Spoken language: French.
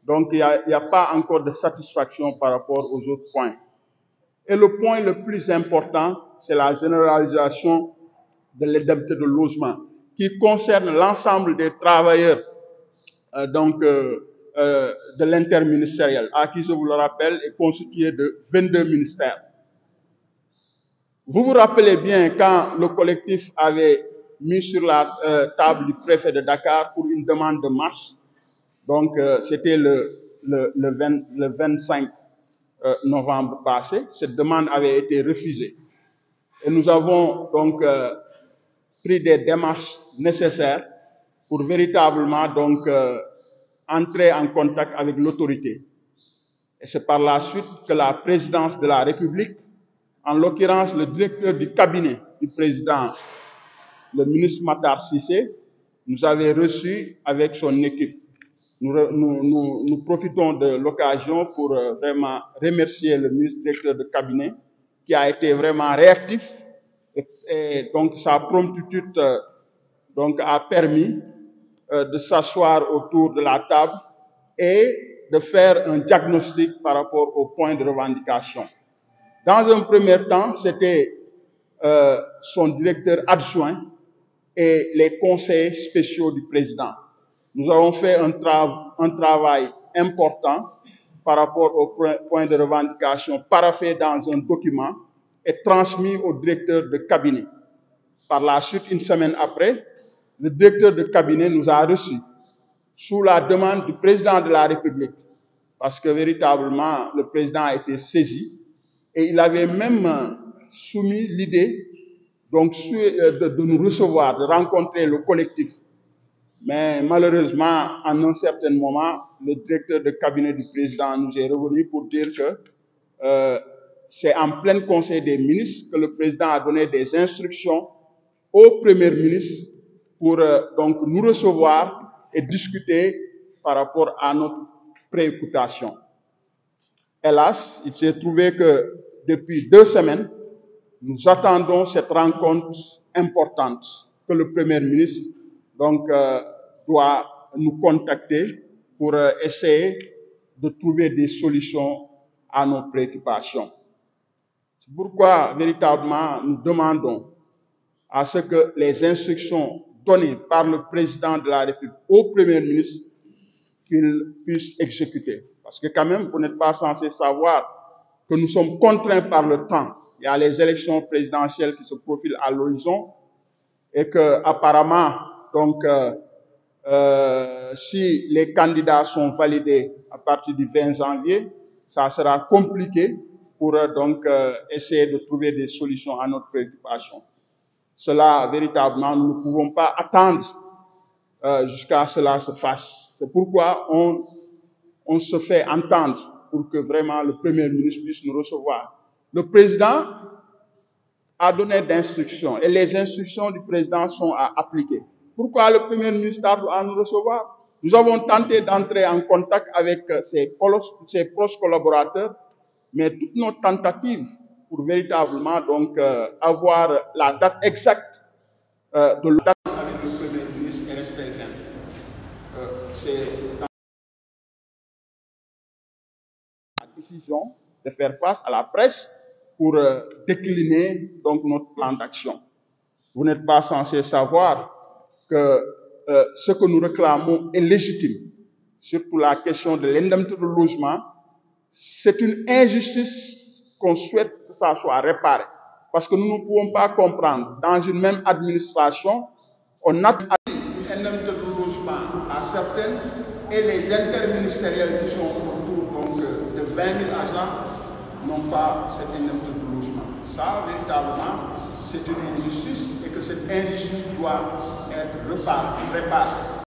Donc, il n'y a pas encore de satisfaction par rapport aux autres points. Et le point le plus important, c'est la généralisation de l'indemnité de logement, qui concerne l'ensemble des travailleurs de l'interministériel, à qui, je vous le rappelle, est constitué de 22 ministères. Vous vous rappelez bien quand le collectif avait mis sur la table du préfet de Dakar pour une demande de marche, donc c'était le 25 novembre passé, cette demande avait été refusée. Et nous avons donc pris des démarches nécessaires pour véritablement donc entrer en contact avec l'autorité. Et c'est par la suite que la présidence de la République, en l'occurrence le directeur du cabinet du président, le ministre Matar Cissé, nous avait reçus avec son équipe. Nous profitons de l'occasion pour vraiment remercier le ministre directeur de cabinet qui a été vraiment réactif et donc sa promptitude donc a permis de s'asseoir autour de la table et de faire un diagnostic par rapport aux points de revendication. Dans un premier temps, c'était son directeur adjoint et les conseillers spéciaux du président. Nous avons fait un travail important par rapport aux points de revendication paraphés dans un document et transmis au directeur de cabinet. Par la suite, une semaine après, le directeur de cabinet nous a reçus sous la demande du président de la République, parce que véritablement, le président a été saisi et il avait même soumis l'idée donc de nous recevoir, de rencontrer le collectif. Mais malheureusement, en un certain moment, le directeur de cabinet du président nous est revenu pour dire que c'est en plein conseil des ministres que le président a donné des instructions au premier ministre pour donc nous recevoir et discuter par rapport à notre préoccupation. Hélas, il s'est trouvé que depuis 2 semaines, nous attendons cette rencontre importante que le premier ministre donc doit nous contacter pour essayer de trouver des solutions à nos préoccupations. C'est pourquoi véritablement nous demandons à ce que les instructions données par le président de la République au premier ministre qu'il puisse exécuter. Parce que quand même, vous n'êtes pas censé savoir que nous sommes contraints par le temps. Il y a les élections présidentielles qui se profilent à l'horizon et que apparemment, donc, si les candidats sont validés à partir du 20 janvier, ça sera compliqué pour donc essayer de trouver des solutions à notre préoccupation. Cela, véritablement, nous ne pouvons pas attendre jusqu'à ce que cela se fasse. C'est pourquoi on se fait entendre pour que vraiment le Premier ministre puisse nous recevoir. Le président a donné d'instructions et les instructions du président sont à appliquer. Pourquoi le Premier ministre tarde à nous recevoir? Nous avons tenté d'entrer en contact avec ses proches collaborateurs, mais toutes nos tentatives pour véritablement donc avoir la date exacte de l'audience avec le Premier ministre est restée vaine. C'est dans la décision de faire face à la presse pour décliner donc notre plan d'action. Vous n'êtes pas censé savoir que ce que nous réclamons est légitime, surtout la question de l'indemnité de logement. C'est une injustice qu'on souhaite que ça soit réparé. Parce que nous ne pouvons pas comprendre, dans une même administration, on a une indemnité de logement à certaines et les interministériels qui sont autour donc, de 20 000 agents n'ont pas cette indemnité de logement. Ça, véritablement, c'est une injustice et que cette injustice doit être réparée.